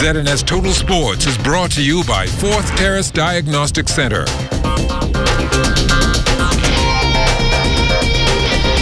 ZNS Total Sports is brought to you by Fourth Terrace Diagnostic Center.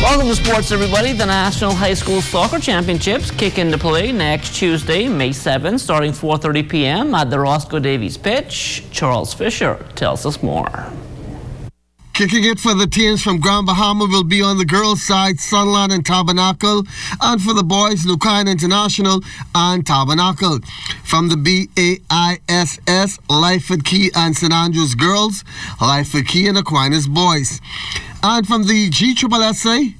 Welcome to sports, everybody. The National High School Soccer Championships kick into play next Tuesday, May 7th, starting 4:30 p.m. at the Roscoe Davies pitch. Charles Fisher tells us more. Kicking it for the teams from Grand Bahama will be on the girls' side, Sunland and Tabernacle, and for the boys, Lucana International and Tabernacle. From the BAISS, Lyford Key and St. Andrews girls, Lyford Key and Aquinas boys. And from the GSSA,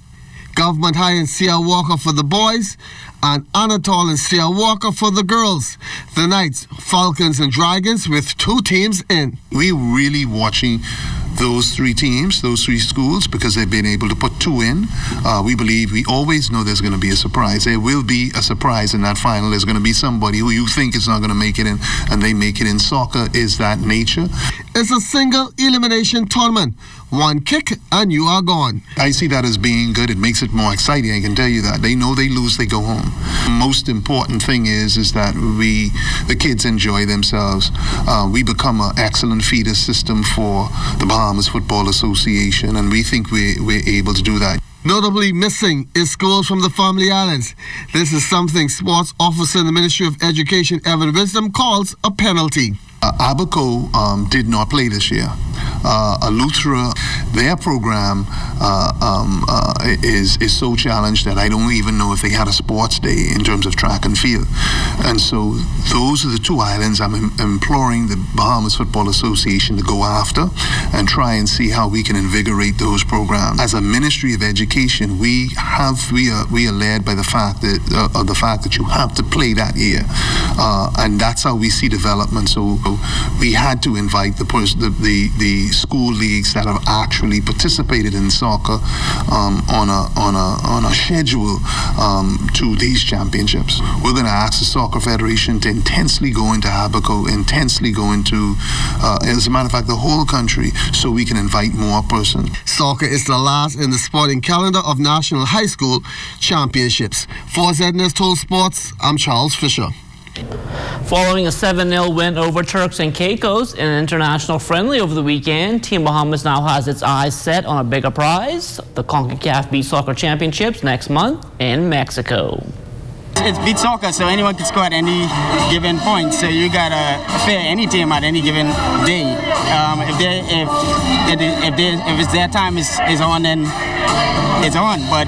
Government High and C.L. Walker for the boys, and Anatole and C.L. Walker for the girls. The Knights, Falcons and Dragons with 2 teams in. We're really watching those 3 teams, those 3 schools, because they've been able to put 2 in. We always know there's going to be a surprise. There will be a surprise in that final. There's going to be somebody who you think is not going to make it in, and they make it in. Soccer is that nature. It's a single elimination tournament. 1 kick and you are gone. I see that as being good. It makes it more exciting, I can tell you that. They know they lose, they go home. Most important thing is that the kids enjoy themselves. We become an excellent feeder system for the Bahamas Football Association, and we think we're able to do that. Notably missing is schools from the Family Islands. This is something sports officer in the Ministry of Education, Evan Wisdom, calls a penalty. Abaco did not play this year. Eleuthera, their program is so challenged that I don't even know if they had a sports day in terms of track and field. And so those are the 2 islands I'm imploring the Bahamas Football Association to go after and try and see how we can invigorate those programs. As a Ministry of Education, we are led by the fact that you have to play that year, and that's how we see development. So we had to invite the school leagues that have actually participated in soccer on a schedule to these championships. We're going to ask the Soccer Federation to intensely go into Abaco, intensely go into, as a matter of fact, the whole country, so we can invite more persons. Soccer is the last in the sporting calendar of National High School Championships. For ZNS Total Sports, I'm Charles Fisher. Following a 7-0 win over Turks and Caicos in an international friendly over the weekend, Team Bahamas now has its eyes set on a bigger prize, the CONCACAF Beach Soccer Championships next month in Mexico. It's beach soccer, so anyone can score at any given point. So you gotta fair any team at any given day. If it's their time is on, then it's on. But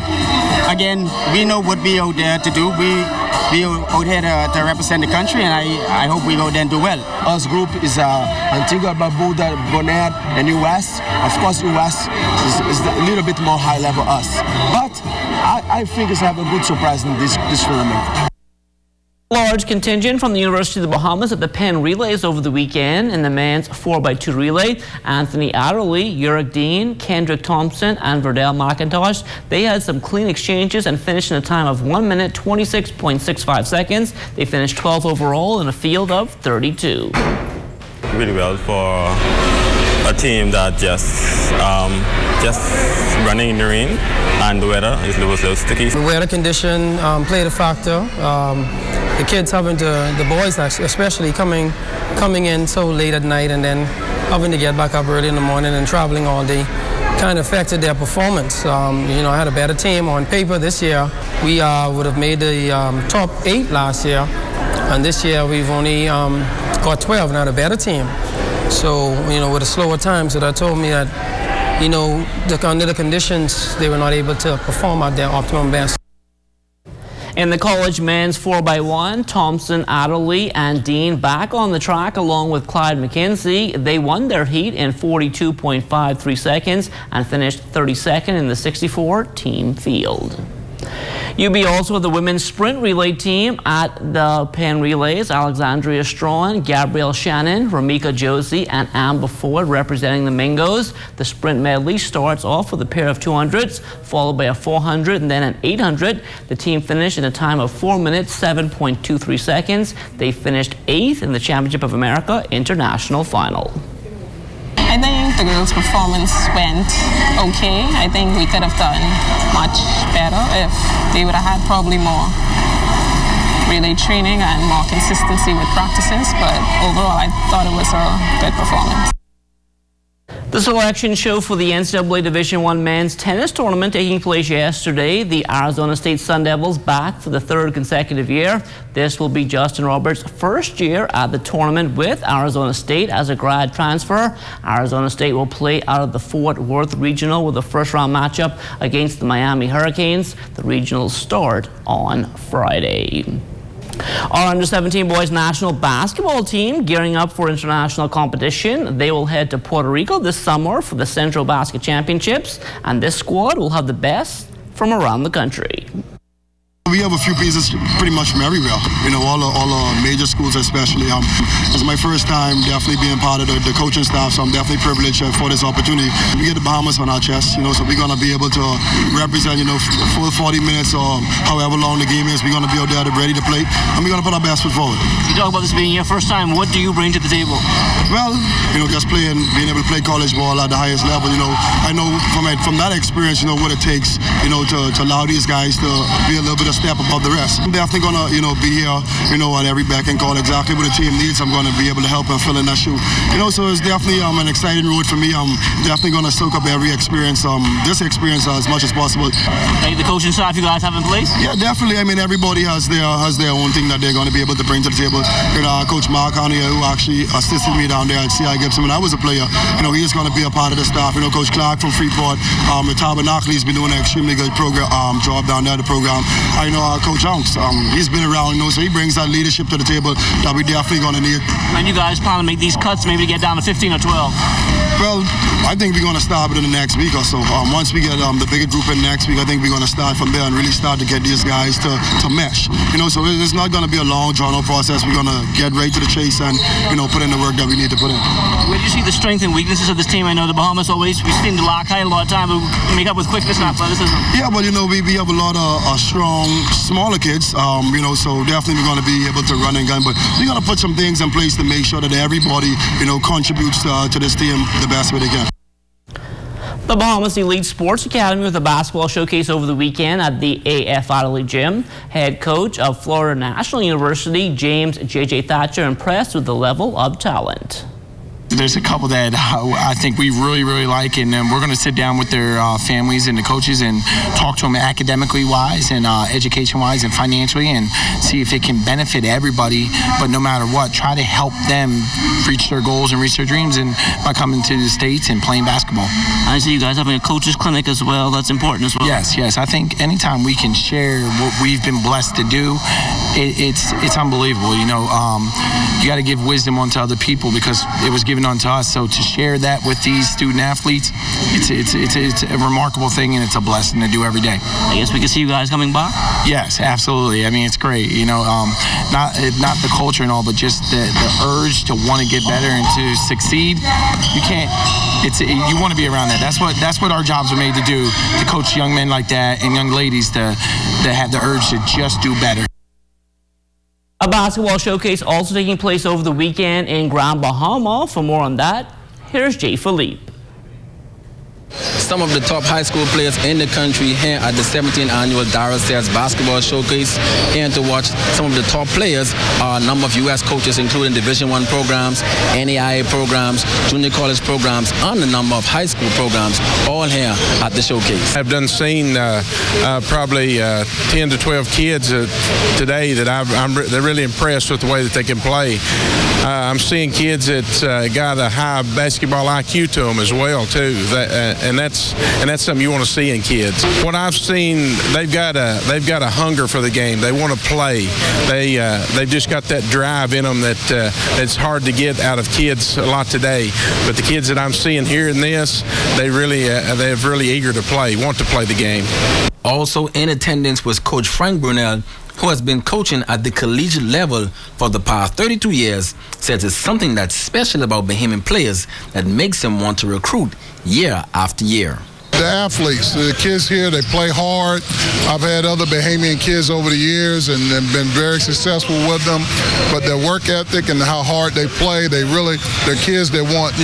again, we know what we out there to do. We out here to represent the country, and I hope we go there and do well. Us group is Antigua, Barbuda, Bonaire, and US. Of course, US is a little bit more high level us. But I think it's have a good surprise in this tournament. Large contingent from the University of the Bahamas at the PENN relays over the weekend. In the men's 4x2 relay, Anthony Adderley, Uric Dean, Kendrick Thompson, and Verdell McIntosh, they had some clean exchanges and finished in a time of 1 minute 26.65 seconds. They finished 12th overall in a field of 32. Really well for a team that just running in the rain, and the weather was a little sticky. The weather condition played a factor. The kids the boys especially coming in so late at night and then having to get back up early in the morning and traveling all day kind of affected their performance. I had a better team on paper this year. We would have made the top 8 last year, and this year we've only got 12, and had a better team. So, with a slower time, so that told me that, under the conditions, they were not able to perform at their optimum best. In the college men's 4x1, Thompson, Adderley, and Dean back on the track along with Clyde McKenzie. They won their heat in 42.53 seconds and finished 32nd in the 64 team field. UB also with the women's sprint relay team at the PENN Relays. Alexandria Strawn, Gabrielle Shannon, Ramika Josie, and Amber Ford representing the Mingos. The sprint medley starts off with a pair of 200s, followed by a 400 and then an 800. The team finished in a time of 4 minutes, 7.23 seconds. They finished 8th in the Championship of America International Final. I think the girls' performance went okay. I think we could have done much better if they would have had probably more really training and more consistency with practices. But overall, I thought it was a good performance. The selection show for the NCAA Division I men's tennis tournament taking place yesterday. The Arizona State Sun Devils back for the third consecutive year. This will be Justin Roberts' first year at the tournament with Arizona State as a grad transfer. Arizona State will play out of the Fort Worth Regional with a first-round matchup against the Miami Hurricanes. The regionals start on Friday. Our under-17 boys national basketball team gearing up for international competition. They will head to Puerto Rico this summer for the CENTROBASKET Championships, and this squad will have the best from around the country. We have a few pieces pretty much from everywhere, you know, all the major schools especially. It's my first time definitely being part of the coaching staff, so I'm definitely privileged for this opportunity. We get the Bahamas on our chest, you know, so we're going to be able to represent, you know, full 40 minutes or however long the game is. We're going to be out there ready to play, and we're going to put our best foot forward. You talk about this being your first time. What do you bring to the table? Well, you know, just being able to play college ball at the highest level, you know, I know from that experience, you know, what it takes, you know, to allow these guys to be a little bit of step above the rest. I'm definitely going to, you know, be here, you know, at every beck and call, exactly what the team needs. I'm going to be able to help and fill in that shoe. You know, so it's definitely an exciting road for me. I'm definitely going to soak up every experience, this experience as much as possible. Like the coaching staff you guys have in place? Yeah, definitely. I mean, everybody has their own thing that they're going to be able to bring to the table. You know, Coach Mark Honey, who actually assisted me down there at C.I. Gibson when I was a player, you know, he's going to be a part of the staff. You know, Coach Clark from Freeport, the Tabernacle, he's been doing an extremely good job down there, the program. I know Coach Unks, he's been around, you know, so he brings that leadership to the table that we definitely going to need. And you guys plan to make these cuts, maybe to get down to 15 or 12? Well, I think we're going to start within the next week or so. Once we get the bigger group in next week, I think we're going to start from there and really start to get these guys to mesh. You know, so it's not going to be a long, drawn-out process. We're going to get right to the chase and, you know, put in the work that we need to put in. Where do you see the strengths and weaknesses of this team? I know the Bahamas we seem to lock high a lot of time, but make up with quickness and athleticism. Yeah, but, you know, we have a lot of strong, smaller kids, you know, so definitely we're going to be able to run and gun, but we're going to put some things in place to make sure that everybody, you know, contributes to this team the best way they can. The Bahamas Elite Sports Academy with a basketball showcase over the weekend at the AF Adelaide Gym. Head coach of Florida National University, James J.J. Thatcher, impressed with the level of talent. There's a couple that I think we really, really like, and we're going to sit down with their families and the coaches and talk to them academically wise and education wise and financially, and see if it can benefit everybody, but no matter what, try to help them reach their goals and reach their dreams, and by coming to the States and playing basketball. I see you guys having a coaches clinic as well. That's important as well. Yes. I think anytime we can share what we've been blessed to do, it's unbelievable. You know, you got to give wisdom onto other people because it was given onto us. So to share that with these student athletes, it's a remarkable thing, and it's a blessing to do every day. I guess we can see you guys coming back. Yes, absolutely. I mean, it's great. You know, not the culture and all, but just the urge to want to get better and to succeed. You can't. You want to be around that. That's what our jobs are made to do, to coach young men like that and young ladies to have the urge to just do better. A basketball showcase also taking place over the weekend in Grand Bahama. For more on that, here's Jay Philippe. Some of the top high school players in the country here at the 17th annual Darrell Sayers Basketball Showcase. Here to watch some of the top players are a number of U.S. coaches, including Division I programs, NAIA programs, junior college programs, and a number of high school programs, all here at the showcase. I've done seen probably 10 to 12 kids today that they're really impressed with the way that they can play. I'm seeing kids that got a high basketball IQ to them as well too. And that's something you want to see in kids. What I've seen, they've got a hunger for the game. They want to play. They've just got that drive in them that's hard to get out of kids a lot today. But the kids that I'm seeing here in this, they're really eager to play, want to play the game. Also in attendance was Coach Frank Brunel, who has been coaching at the collegiate level for the past 32 years, says it's something that's special about Bahamian players that makes them want to recruit year after year. The athletes, the kids here, they play hard. I've had other Bahamian kids over the years and been very successful with them, but their work ethic and how hard they play, they're kids that want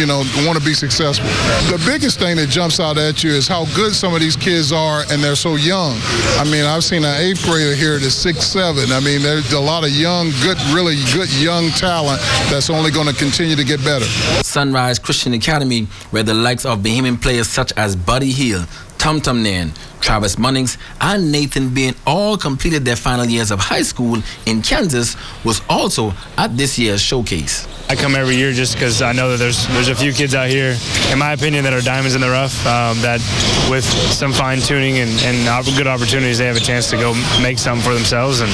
to be successful. The biggest thing that jumps out at you is how good some of these kids are, and they're so young. I mean, I've seen an 8th grader here that's 6'7". I mean, there's a lot of young, really good young talent that's only going to continue to get better. Sunrise Christian Academy, where the likes of Bahamian players such as Buddy Hill, Tum Tum Nairn, Travis Munnings, and Nathan Bain all completed their final years of high school in Kansas, was also at this year's showcase. I come every year just because I know that there's a few kids out here, in my opinion, that are diamonds in the rough, that with some fine tuning and good opportunities, they have a chance to go make something for themselves. And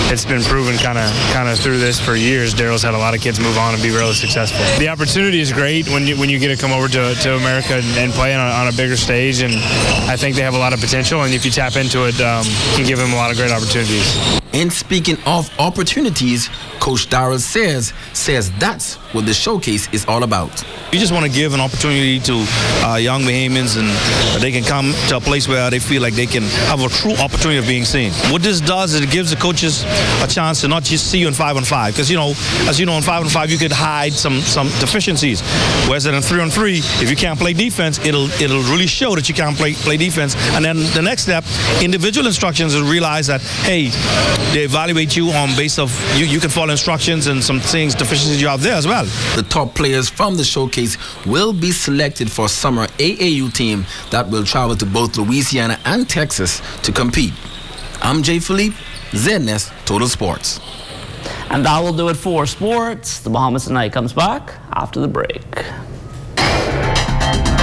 it's been proven kind of through this for years. Daryl's had a lot of kids move on and be really successful. The opportunity is great when you get to come over to America and play on a bigger stage, and I think they have a lot of potential, and if you tap into it, can give them a lot of great opportunities. And speaking of opportunities, Coach Darrell says that's what the showcase is all about. We just want to give an opportunity to young Bahamians, and they can come to a place where they feel like they can have a true opportunity of being seen. What this does is it gives the coaches a chance to not just see you in 5-on-5, because as you know, in 5-on-5 you could hide some deficiencies, whereas in 3-on-3, if you can't play defense, it'll really show that you can't play defense. And then the next step, individual instructions, is realize that, hey, they evaluate you on base of you can follow instructions and some things, deficiencies you have there as well. The top players from the showcase will be selected for summer AAU team that will travel to both Louisiana and Texas to compete. I'm Jay Philippe, ZNS Total Sports. And that will do it for sports. The Bahamas Tonight comes back after the break.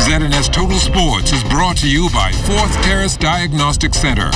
ZNS Total Sports is brought to you by 4th Terrace Diagnostic Center.